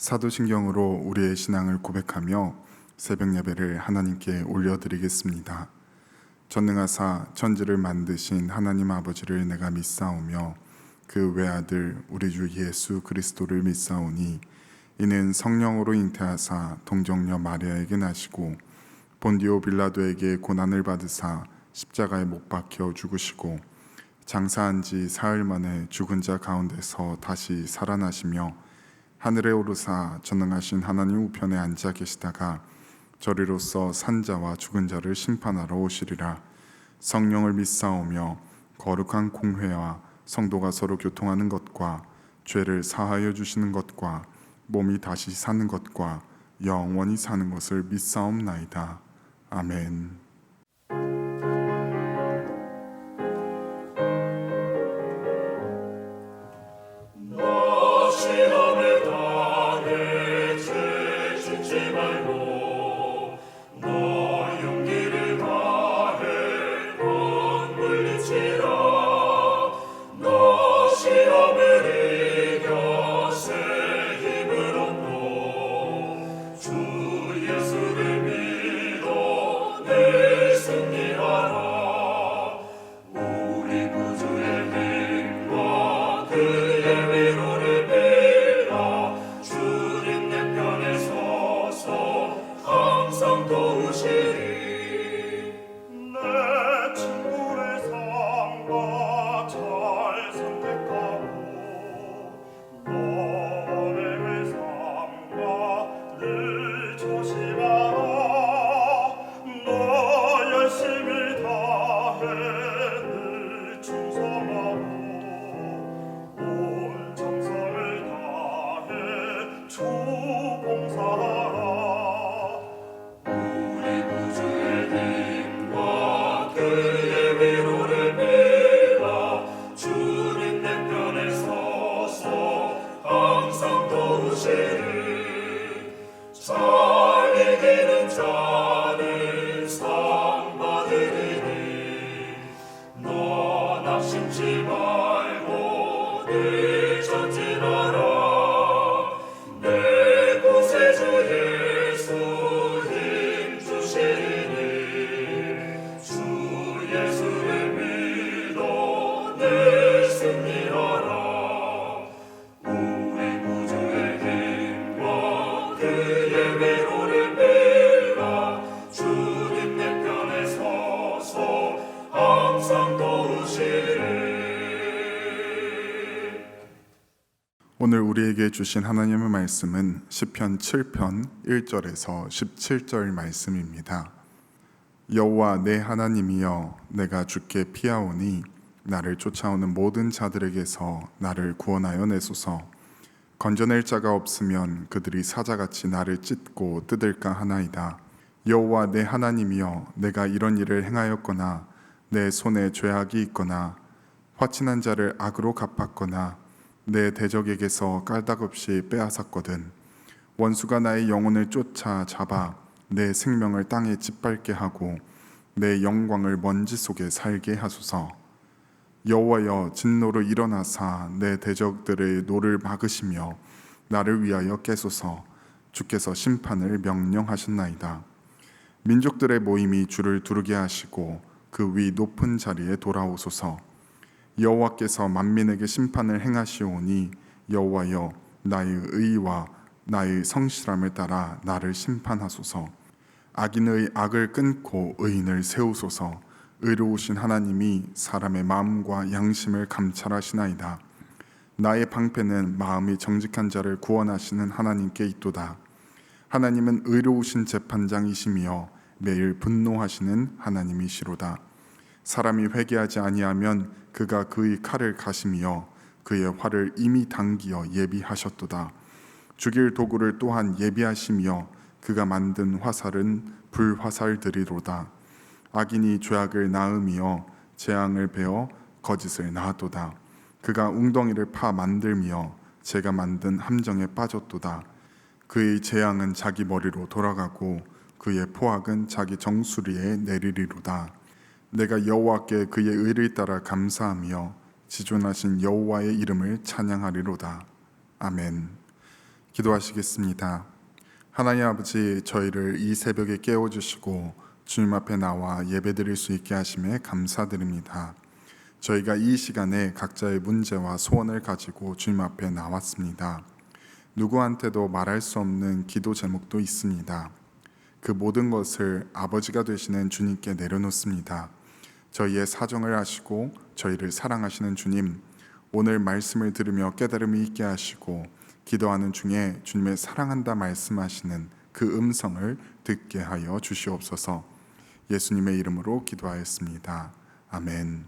사도신경으로 우리의 신앙을 고백하며 새벽 예배를 하나님께 올려드리겠습니다. 전능하사 천지를 만드신 하나님 아버지를 내가 믿사오며 그 외아들 우리 주 예수 그리스도를 믿사오니 이는 성령으로 잉태하사 동정녀 마리아에게 나시고 본디오 빌라도에게 고난을 받으사 십자가에 못 박혀 죽으시고 장사한 지 사흘 만에 죽은 자 가운데서 다시 살아나시며 하늘에 오르사 전능하신 하나님 우편에 앉아 계시다가 저리로서 산자와 죽은 자를 심판하러 오시리라. 성령을 믿사오며 거룩한 공회와 성도가 서로 교통하는 것과 죄를 사하여 주시는 것과 몸이 다시 사는 것과 영원히 사는 것을 믿사옵나이다. 아멘. 오늘 우리에게 주신 하나님의 말씀은 시편 7편 1절에서 17절 말씀입니다. 여호와 내 하나님이여, 내가 주께 피하오니 나를 쫓아오는 모든 자들에게서 나를 구원하여 내소서. 건져낼 자가 없으면 그들이 사자같이 나를 찢고 뜯을까 하나이다. 여호와 내 하나님이여, 내가 이런 일을 행하였거나 내 손에 죄악이 있거나 화친한 자를 악으로 갚았거나 내 대적에게서 까닭없이 빼앗았거든. 원수가 나의 영혼을 쫓아 잡아 내 생명을 땅에 짓밟게 하고 내 영광을 먼지 속에 살게 하소서. 여호와여, 진노로 일어나사 내 대적들의 노를 막으시며 나를 위하여 깨소서. 주께서 심판을 명령하셨나이다. 민족들의 모임이 주를 두르게 하시고 그 위 높은 자리에 돌아오소서. 여호와께서 만민에게 심판을 행하시오니 여호와여, 나의 의와 나의 성실함을 따라 나를 심판하소서. 악인의 악을 끊고 의인을 세우소서. 의로우신 하나님이 사람의 마음과 양심을 감찰하시나이다. 나의 방패는 마음이 정직한 자를 구원하시는 하나님께 있도다. 하나님은 의로우신 재판장이시며 매일 분노하시는 하나님이시로다. 사람이 회개하지 아니하면 그가 그의 칼을 가시며 그의 활을 이미 당기어 예비하셨도다. 죽일 도구를 또한 예비하시며 그가 만든 화살은 불화살들이로다. 악인이 죄악을 낳으며 재앙을 베어 거짓을 낳았도다. 그가 웅덩이를 파 만들며 제가 만든 함정에 빠졌도다. 그의 재앙은 자기 머리로 돌아가고 그의 포악은 자기 정수리에 내리리로다. 내가 여호와께 그의 의를 따라 감사하며 지존하신 여호와의 이름을 찬양하리로다. 아멘. 기도하시겠습니다. 하나님 아버지, 저희를 이 새벽에 깨워주시고 주님 앞에 나와 예배드릴 수 있게 하심에 감사드립니다. 저희가 이 시간에 각자의 문제와 소원을 가지고 주님 앞에 나왔습니다. 누구한테도 말할 수 없는 기도 제목도 있습니다. 그 모든 것을 아버지가 되시는 주님께 내려놓습니다. 저희의 사정을 아시고 저희를 사랑하시는 주님, 오늘 말씀을 들으며 깨달음이 있게 하시고 기도하는 중에 주님의 사랑한다 말씀하시는 그 음성을 듣게 하여 주시옵소서. 예수님의 이름으로 기도하였습니다. 아멘.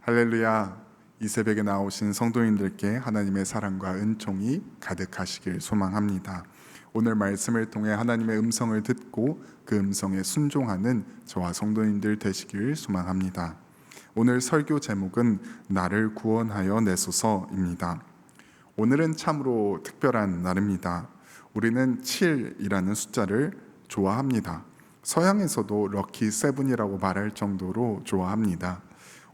할렐루야. 이 새벽에 나오신 성도님들께 하나님의 사랑과 은총이 가득하시길 소망합니다. 오늘 말씀을 통해 하나님의 음성을 듣고 그 음성에 순종하는 저와 성도님들 되시길 소망합니다. 오늘 설교 제목은 나를 구원하여 내소서입니다. 오늘은 참으로 특별한 날입니다. 우리는 7이라는 숫자를 좋아합니다. 서양에서도 럭키 세븐이라고 말할 정도로 좋아합니다.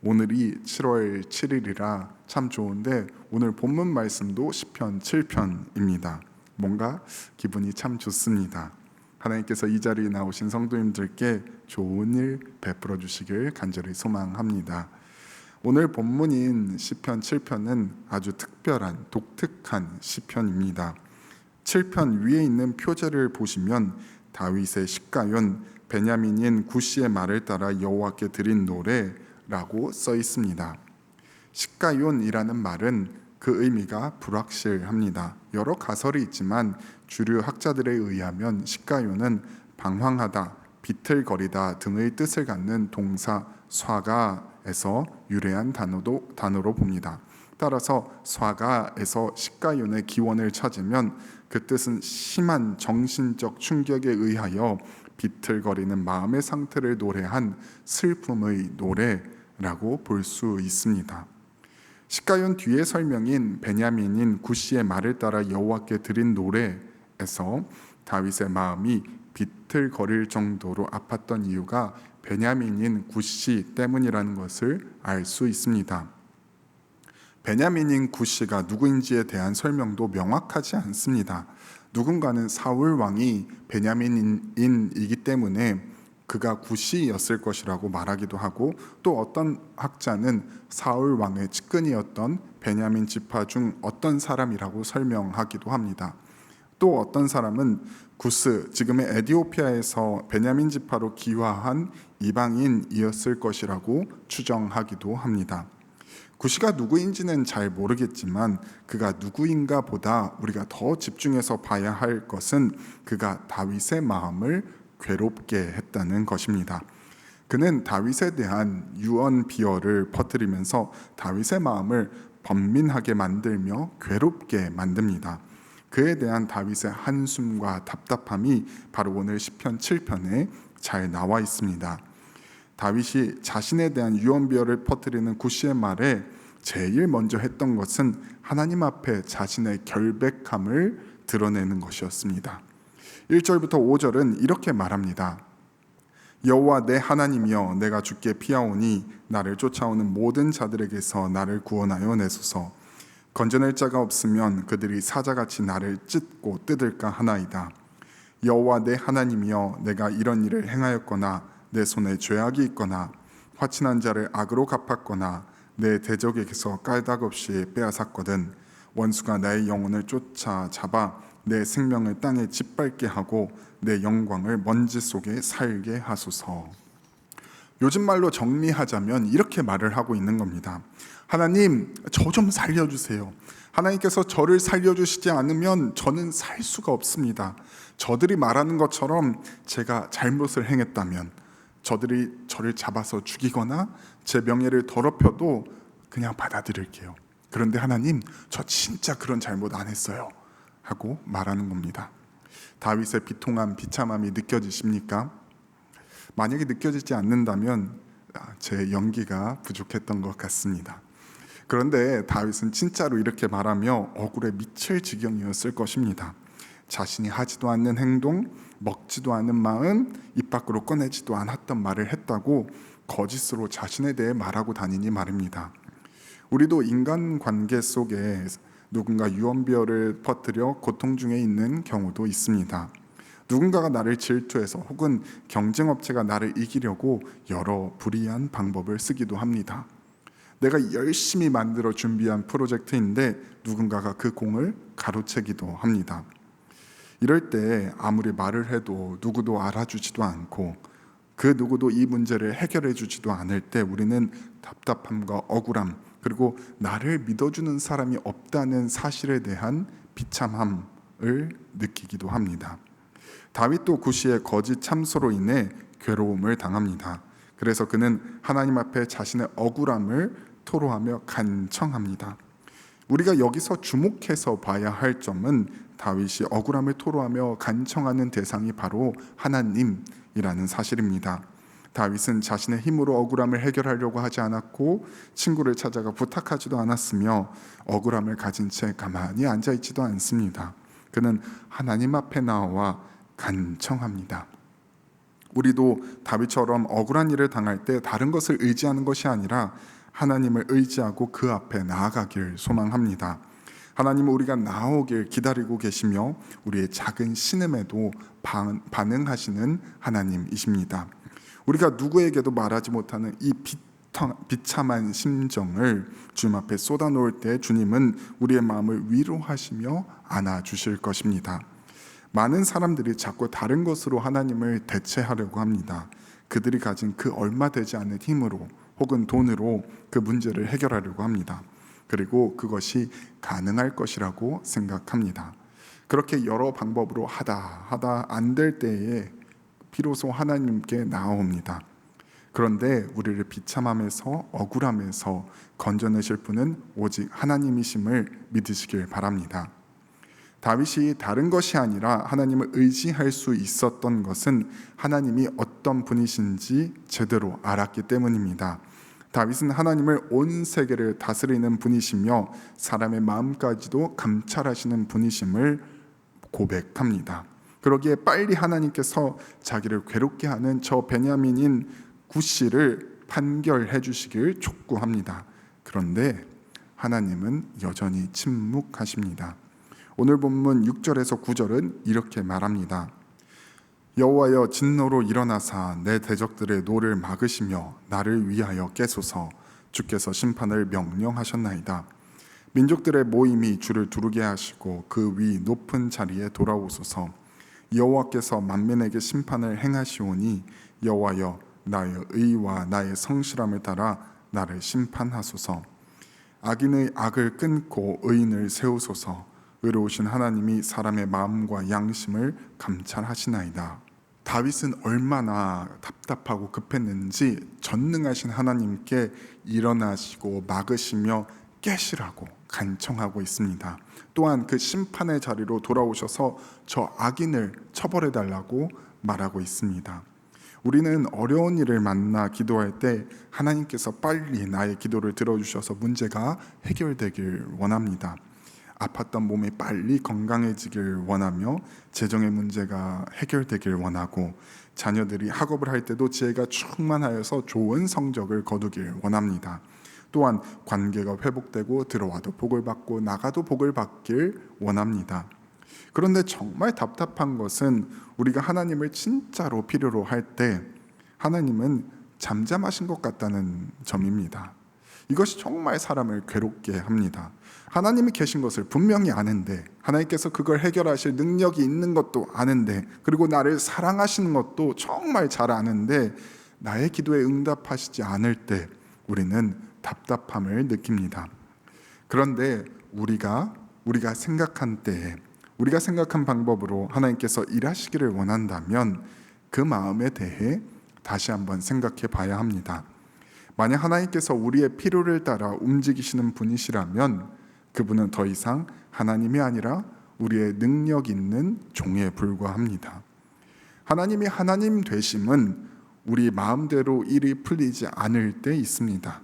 오늘이 7월 7일이라 참 좋은데 오늘 본문 말씀도 시편 7편입니다. 뭔가 기분이 참 좋습니다. 하나님께서 이 자리에 나오신 성도님들께 좋은 일 베풀어 주시길 간절히 소망합니다. 오늘 본문인 시편 7편은 아주 특별한 독특한 시편입니다. 7편 위에 있는 표제를 보시면 다윗의 시가연 베냐민인 구시의 말을 따라 여호와께 드린 노래라고 써 있습니다. 시가연이라는 말은 그 의미가 불확실합니다. 여러 가설이 있지만 주류 학자들에 의하면 시가연은 방황하다, 비틀거리다 등의 뜻을 갖는 동사 쏴가에서 유래한 단어로 봅니다. 따라서 쏴가에서 시가연의 기원을 찾으면 그 뜻은 심한 정신적 충격에 의하여 비틀거리는 마음의 상태를 노래한 슬픔의 노래라고 볼 수 있습니다. 시가연 뒤의 설명인 베냐민인 구시의 말을 따라 여호와께 드린 노래에서 다윗의 마음이 비틀거릴 정도로 아팠던 이유가 베냐민인 구시 때문이라는 것을 알 수 있습니다. 베냐민인 구시가 누구인지에 대한 설명도 명확하지 않습니다. 누군가는 사울 왕이 베냐민인이기 때문에 그가 구시였을 것이라고 말하기도 하고, 또 어떤 학자는 사울 왕의 측근이었던 베냐민 지파 중 어떤 사람이라고 설명하기도 합니다. 또 어떤 사람은 구스, 지금의 에디오피아에서 베냐민 지파로 귀화한 이방인이었을 것이라고 추정하기도 합니다. 구시가 누구인지는 잘 모르겠지만 그가 누구인가 보다 우리가 더 집중해서 봐야 할 것은 그가 다윗의 마음을 괴롭게 했다는 것입니다. 그는 다윗에 대한 유언 비어를 퍼뜨리면서 다윗의 마음을 번민하게 만들며 괴롭게 만듭니다. 그에 대한 다윗의 한숨과 답답함이 바로 오늘 시편 7편에 잘 나와 있습니다. 다윗이 자신에 대한 유언비어를 퍼뜨리는 구시의 말에 제일 먼저 했던 것은 하나님 앞에 자신의 결백함을 드러내는 것이었습니다. 1절부터 5절은 이렇게 말합니다. 여호와 내 하나님이여, 내가 주께 피하오니 나를 쫓아오는 모든 자들에게서 나를 구원하여 내소서. 건져낼 자가 없으면 그들이 사자같이 나를 찢고 뜯을까 하나이다. 여호와 내 하나님이여, 내가 이런 일을 행하였거나 내 손에 죄악이 있거나 화친한 자를 악으로 갚았거나 내 대적에게서 까닭없이 빼앗았거든 원수가 나의 영혼을 쫓아 잡아 내 생명을 땅에 짓밟게 하고 내 영광을 먼지 속에 살게 하소서. 요즘 말로 정리하자면 이렇게 말을 하고 있는 겁니다. 하나님, 저 좀 살려주세요. 하나님께서 저를 살려주시지 않으면 저는 살 수가 없습니다. 저들이 말하는 것처럼 제가 잘못을 행했다면 저들이 저를 잡아서 죽이거나 제 명예를 더럽혀도 그냥 받아들일게요. 그런데 하나님, 저 진짜 그런 잘못 안 했어요 하고 말하는 겁니다. 다윗의 비통함, 비참함이 느껴지십니까? 만약에 느껴지지 않는다면 제 연기가 부족했던 것 같습니다. 그런데 다윗은 진짜로 이렇게 말하며 억울에 미칠 지경이었을 것입니다. 자신이 하지도 않는 행동, 먹지도 않은 마음, 입 밖으로 꺼내지도 않았던 말을 했다고 거짓으로 자신에 대해 말하고 다니니 말입니다. 우리도 인간관계 속에 누군가 유언비어를 퍼뜨려 고통 중에 있는 경우도 있습니다. 누군가가 나를 질투해서 혹은 경쟁업체가 나를 이기려고 여러 불이한 방법을 쓰기도 합니다. 내가 열심히 만들어 준비한 프로젝트인데 누군가가 그 공을 가로채기도 합니다. 이럴 때 아무리 말을 해도 누구도 알아주지도 않고 그 누구도 이 문제를 해결해 주지도 않을 때 우리는 답답함과 억울함, 그리고 나를 믿어주는 사람이 없다는 사실에 대한 비참함을 느끼기도 합니다. 다윗도 구시의 거짓 참소로 인해 괴로움을 당합니다. 그래서 그는 하나님 앞에 자신의 억울함을 토로하며 간청합니다. 우리가 여기서 주목해서 봐야 할 점은 다윗이 억울함을 토로하며 간청하는 대상이 바로 하나님이라는 사실입니다. 다윗은 자신의 힘으로 억울함을 해결하려고 하지 않았고 친구를 찾아가 부탁하지도 않았으며 억울함을 가진 채 가만히 앉아있지도 않습니다. 그는 하나님 앞에 나와 간청합니다. 우리도 다윗처럼 억울한 일을 당할 때 다른 것을 의지하는 것이 아니라 하나님을 의지하고 그 앞에 나아가길 소망합니다. 하나님은 우리가 나오길 기다리고 계시며 우리의 작은 신음에도 반응하시는 하나님이십니다. 우리가 누구에게도 말하지 못하는 이 비참한 심정을 주님 앞에 쏟아놓을 때 주님은 우리의 마음을 위로하시며 안아주실 것입니다. 많은 사람들이 자꾸 다른 것으로 하나님을 대체하려고 합니다. 그들이 가진 그 얼마 되지 않는 힘으로 혹은 돈으로 그 문제를 해결하려고 합니다. 그리고 그것이 가능할 것이라고 생각합니다. 그렇게 여러 방법으로 하다 안 될 때에 비로소 하나님께 나아옵니다. 그런데 우리를 비참함에서 억울함에서 건져내실 분은 오직 하나님이심을 믿으시길 바랍니다. 다윗이 다른 것이 아니라 하나님을 의지할 수 있었던 것은 하나님이 어떤 분이신지 제대로 알았기 때문입니다. 다윗은 하나님을 온 세계를 다스리는 분이시며 사람의 마음까지도 감찰하시는 분이심을 고백합니다. 그러기에 빨리 하나님께서 자기를 괴롭게 하는 저 베냐민인 구시를 판결해 주시길 촉구합니다. 그런데 하나님은 여전히 침묵하십니다. 오늘 본문 6절에서 9절은 이렇게 말합니다. 여호와여 진노로 일어나사 내 대적들의 노를 막으시며 나를 위하여 깨소서. 주께서 심판을 명령하셨나이다. 민족들의 모임이 주를 두르게 하시고 그 위 높은 자리에 돌아오소서. 여호와께서 만민에게 심판을 행하시오니 여호와여 나의 의와 나의 성실함을 따라 나를 심판하소서. 악인의 악을 끊고 의인을 세우소서. 의로우신 하나님이 사람의 마음과 양심을 감찰하시나이다. 다윗은 얼마나 답답하고 급했는지 전능하신 하나님께 일어나시고 막으시며 깨시라고 간청하고 있습니다. 또한 그 심판의 자리로 돌아오셔서 저 악인을 처벌해달라고 말하고 있습니다. 우리는 어려운 일을 만나 기도할 때 하나님께서 빨리 나의 기도를 들어주셔서 문제가 해결되길 원합니다. 아팠던 몸이 빨리 건강해지길 원하며 재정의 문제가 해결되길 원하고 자녀들이 학업을 할 때도 지혜가 충만하여서 좋은 성적을 거두길 원합니다. 또한 관계가 회복되고 들어와도 복을 받고 나가도 복을 받길 원합니다. 그런데 정말 답답한 것은 우리가 하나님을 진짜로 필요로 할 때 하나님은 잠잠하신 것 같다는 점입니다. 이것이 정말 사람을 괴롭게 합니다. 하나님이 계신 것을 분명히 아는데, 하나님께서 그걸 해결하실 능력이 있는 것도 아는데, 그리고 나를 사랑하시는 것도 정말 잘 아는데 나의 기도에 응답하시지 않을 때 우리는 답답함을 느낍니다. 그런데 우리가 생각한 때에 우리가 생각한 방법으로 하나님께서 일하시기를 원한다면 그 마음에 대해 다시 한번 생각해 봐야 합니다. 만약 하나님께서 우리의 필요를 따라 움직이시는 분이시라면 그분은 더 이상 하나님이 아니라 우리의 능력 있는 종에 불과합니다. 하나님이 하나님 되심은 우리 마음대로 일이 풀리지 않을 때 있습니다.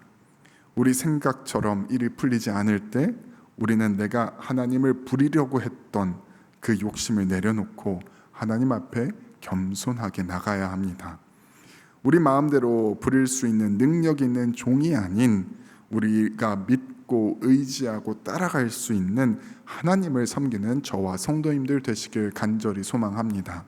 우리 생각처럼 일이 풀리지 않을 때 우리는 내가 하나님을 부리려고 했던 그 욕심을 내려놓고 하나님 앞에 겸손하게 나가야 합니다. 우리 마음대로 부릴 수 있는 능력 있는 종이 아닌 우리가 믿고 의지하고 따라갈 수 있는 하나님을 섬기는 저와 성도님들 되시길 간절히 소망합니다.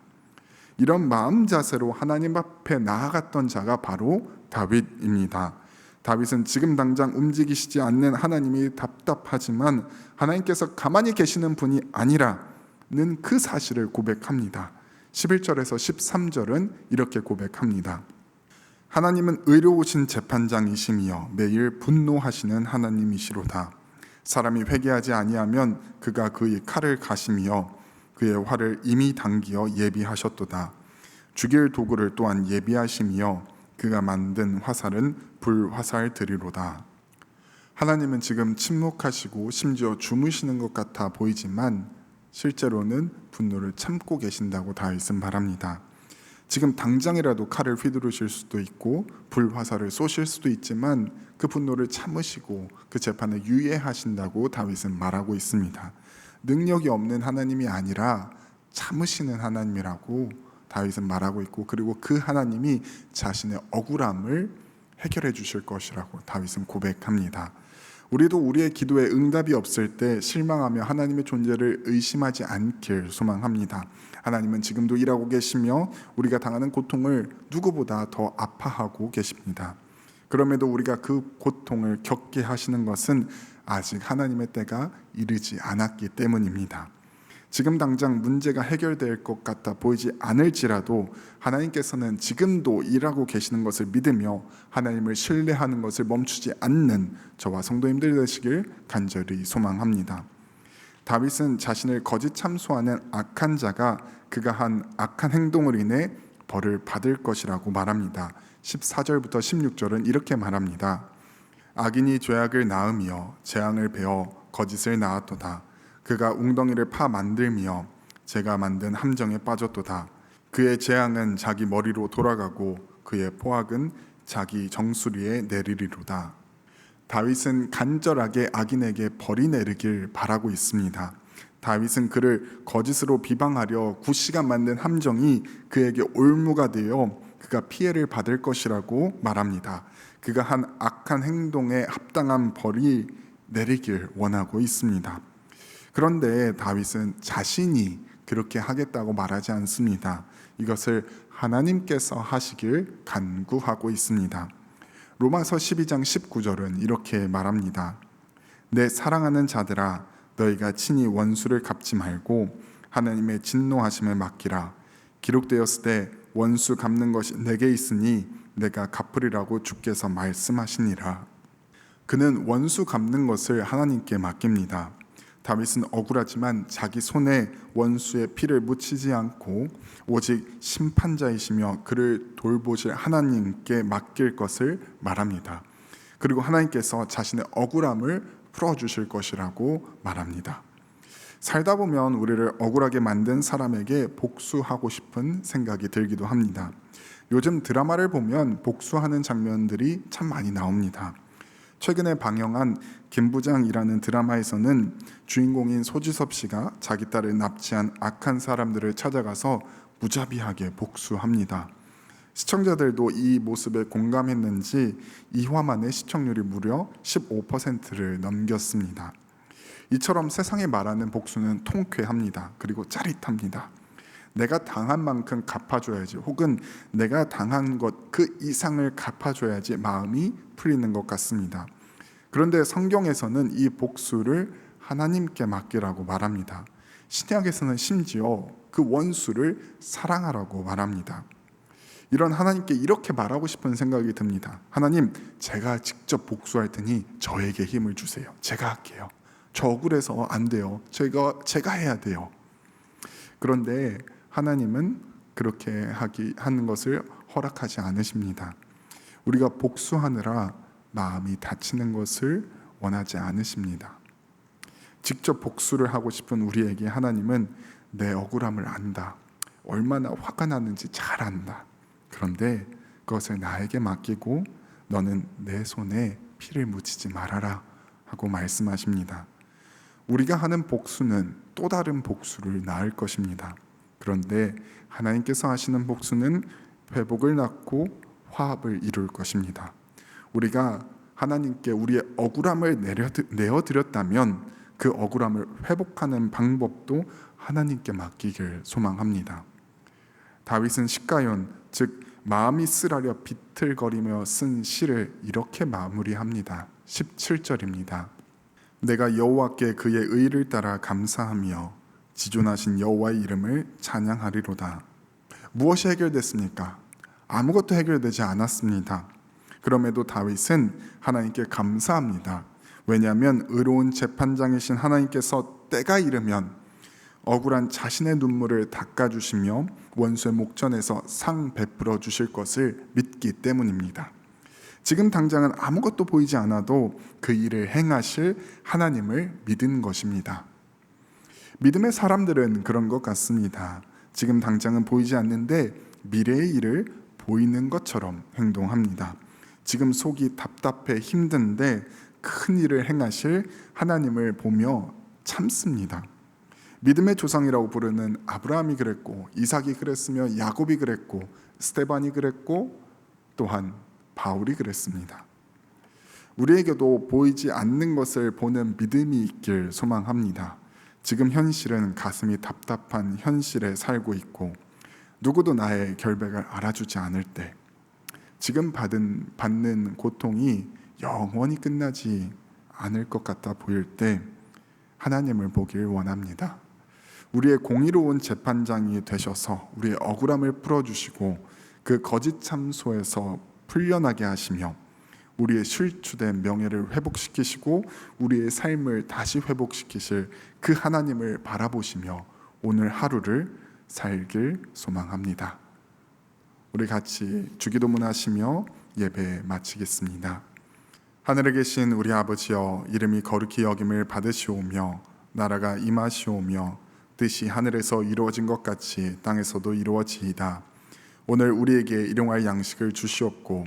이런 마음 자세로 하나님 앞에 나아갔던 자가 바로 다윗입니다. 다윗은 지금 당장 움직이시지 않는 하나님이 답답하지만 하나님께서 가만히 계시는 분이 아니라는 그 사실을 고백합니다. 11절에서 13절은 이렇게 고백합니다. 하나님은 의로우신 재판장이시며 매일 분노하시는 하나님이시로다. 사람이 회개하지 아니하면 그가 그의 칼을 가시며 그의 활을 이미 당기어 예비하셨도다. 죽일 도구를 또한 예비하시며 그가 만든 화살은 불화살들이로다. 하나님은 지금 침묵하시고 심지어 주무시는 것 같아 보이지만 실제로는 분노를 참고 계신다고 다윗은 말합니다. 지금 당장이라도 칼을 휘두르실 수도 있고 불화살을 쏘실 수도 있지만 그 분노를 참으시고 그 재판을 유예하신다고 다윗은 말하고 있습니다. 능력이 없는 하나님이 아니라 참으시는 하나님이라고 다윗은 말하고 있고, 그리고 그 하나님이 자신의 억울함을 해결해 주실 것이라고 다윗은 고백합니다. 우리도 우리의 기도에 응답이 없을 때 실망하며 하나님의 존재를 의심하지 않길 소망합니다. 하나님은 지금도 일하고 계시며 우리가 당하는 고통을 누구보다 더 아파하고 계십니다. 그럼에도 우리가 그 고통을 겪게 하시는 것은 아직 하나님의 때가 이르지 않았기 때문입니다. 지금 당장 문제가 해결될 것 같아 보이지 않을지라도 하나님께서는 지금도 일하고 계시는 것을 믿으며 하나님을 신뢰하는 것을 멈추지 않는 저와 성도님들 되시길 간절히 소망합니다. 다윗은 자신을 거짓 참소하는 악한 자가 그가 한 악한 행동을 인해 벌을 받을 것이라고 말합니다. 14절부터 16절은 이렇게 말합니다. 악인이 죄악을 낳으며 재앙을 베어 거짓을 낳았도다. 그가 웅덩이를 파 만들며 제가 만든 함정에 빠졌도다. 그의 재앙은 자기 머리로 돌아가고 그의 포악은 자기 정수리에 내리리로다. 다윗은 간절하게 악인에게 벌이 내리길 바라고 있습니다. 다윗은 그를 거짓으로 비방하려 구시가 만든 함정이 그에게 올무가 되어 그가 피해를 받을 것이라고 말합니다. 그가 한 악한 행동에 합당한 벌이 내리길 원하고 있습니다. 그런데 다윗은 자신이 그렇게 하겠다고 말하지 않습니다. 이것을 하나님께서 하시길 간구하고 있습니다. 로마서 12장 19절은 이렇게 말합니다. 내 사랑하는 자들아, 너희가 친히 원수를 갚지 말고 하나님의 진노하심을 맡기라. 기록되었을 때 원수 갚는 것이 내게 있으니 내가 갚으리라고 주께서 말씀하시니라. 그는 원수 갚는 것을 하나님께 맡깁니다. 다윗은 억울하지만 자기 손에 원수의 피를 묻히지 않고 오직 심판자이시며 그를 돌보실 하나님께 맡길 것을 말합니다. 그리고 하나님께서 자신의 억울함을 풀어주실 것이라고 말합니다. 살다 보면 우리를 억울하게 만든 사람에게 복수하고 싶은 생각이 들기도 합니다. 요즘 드라마를 보면 복수하는 장면들이 참 많이 나옵니다. 최근에 방영한 김부장이라는 드라마에서는 주인공인 소지섭 씨가 자기 딸을 납치한 악한 사람들을 찾아가서 무자비하게 복수합니다. 시청자들도 이 모습에 공감했는지 2화만에 시청률이 무려 15%를 넘겼습니다. 이처럼 세상에 말하는 복수는 통쾌합니다. 그리고 짜릿합니다. 내가 당한 만큼 갚아줘야지, 혹은 내가 당한 것 그 이상을 갚아줘야지 마음이 풀리는 것 같습니다. 그런데 성경에서는 이 복수를 하나님께 맡기라고 말합니다. 신약에서는 심지어 그 원수를 사랑하라고 말합니다. 이런 하나님께 이렇게 말하고 싶은 생각이 듭니다. 하나님, 제가 직접 복수할 테니 저에게 힘을 주세요. 제가 할게요. 저 억울해서 안 돼요. 제가 해야 돼요. 그런데 하나님은 그렇게 하는 것을 허락하지 않으십니다. 우리가 복수하느라 마음이 다치는 것을 원하지 않으십니다. 직접 복수를 하고 싶은 우리에게 하나님은 내 억울함을 안다. 얼마나 화가 나는지 잘 안다. 그런데 그것을 나에게 맡기고 너는 내 손에 피를 묻히지 말아라 하고 말씀하십니다. 우리가 하는 복수는 또 다른 복수를 낳을 것입니다. 그런데 하나님께서 하시는 복수는 회복을 낳고 화합을 이룰 것입니다. 우리가 하나님께 우리의 억울함을 내어드렸다면 그 억울함을 회복하는 방법도 하나님께 맡기길 소망합니다. 다윗은 시가연, 즉 마음이 쓰라려 비틀거리며 쓴 시를 이렇게 마무리합니다. 17절입니다. 내가 여호와께 그의 의를 따라 감사하며 지존하신 여호와의 이름을 찬양하리로다. 무엇이 해결됐습니까? 아무것도 해결되지 않았습니다. 그럼에도 다윗은 하나님께 감사합니다. 왜냐하면 의로운 재판장이신 하나님께서 때가 이르면 억울한 자신의 눈물을 닦아주시며 원수의 목전에서 상 베풀어 주실 것을 믿기 때문입니다. 지금 당장은 아무것도 보이지 않아도 그 일을 행하실 하나님을 믿은 것입니다. 믿음의 사람들은 그런 것 같습니다. 지금 당장은 보이지 않는데 미래의 일을 보이는 것처럼 행동합니다. 지금 속이 답답해 힘든데 큰 일을 행하실 하나님을 보며 참습니다. 믿음의 조상이라고 부르는 아브라함이 그랬고, 이삭이 그랬으며, 야곱이 그랬고, 스데반이 그랬고, 또한 바울이 그랬습니다. 우리에게도 보이지 않는 것을 보는 믿음이 있길 소망합니다. 지금 현실은 가슴이 답답한 현실에 살고 있고 누구도 나의 결백을 알아주지 않을 때, 지금 받는 고통이 영원히 끝나지 않을 것 같아 보일 때 하나님을 보길 원합니다. 우리의 공의로운 재판장이 되셔서 우리의 억울함을 풀어주시고 그 거짓 참소에서 풀려나게 하시며 우리의 실추된 명예를 회복시키시고 우리의 삶을 다시 회복시키실 그 하나님을 바라보시며 오늘 하루를 살길 소망합니다. 우리 같이 주기도문 하시며 예배 마치겠습니다. 하늘에 계신 우리 아버지여, 이름이 거룩히 여김을 받으시오며 나라가 임하시오며 뜻이 하늘에서 이루어진 것 같이 땅에서도 이루어지이다. 오늘 우리에게 일용할 양식을 주시옵고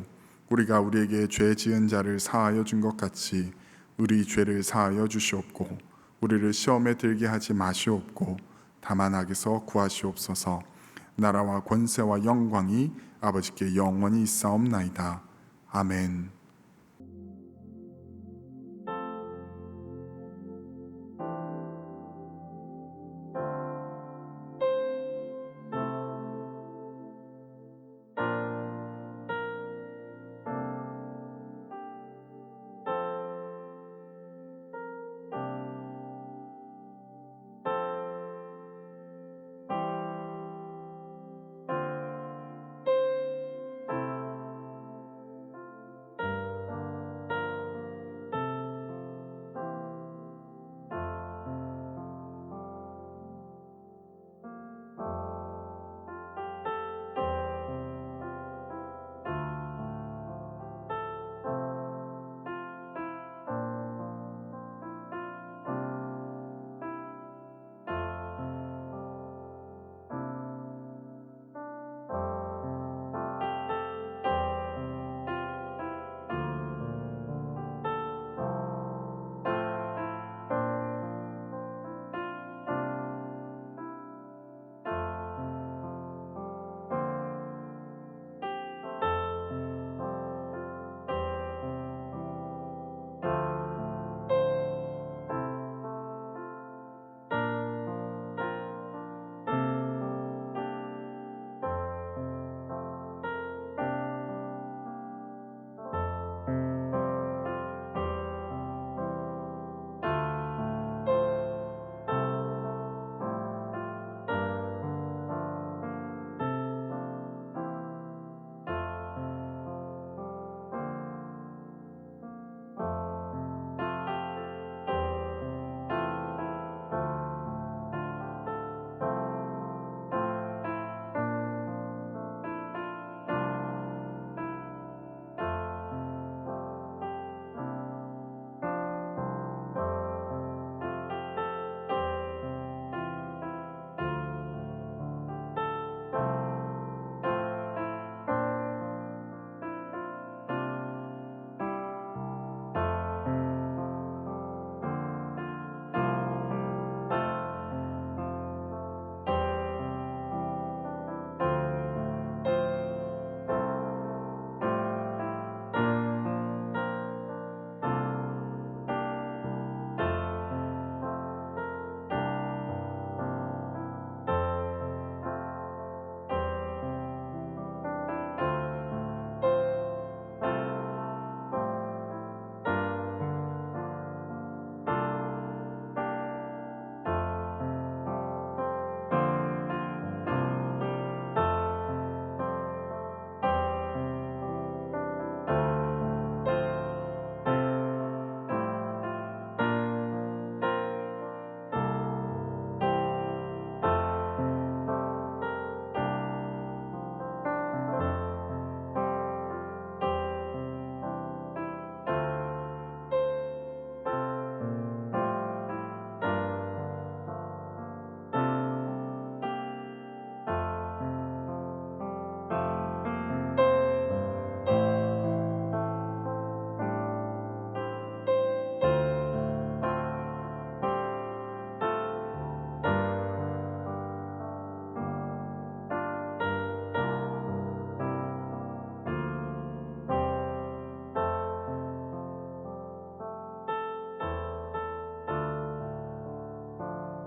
우리가 우리에게 죄 지은 자를 사하여 준 것 같이 우리 죄를 사하여 주시옵고 우리를 시험에 들게 하지 마시옵고 다만 악에서 구하시옵소서. 나라와 권세와 영광이 아버지께 영원히 있사옵나이다. 아멘.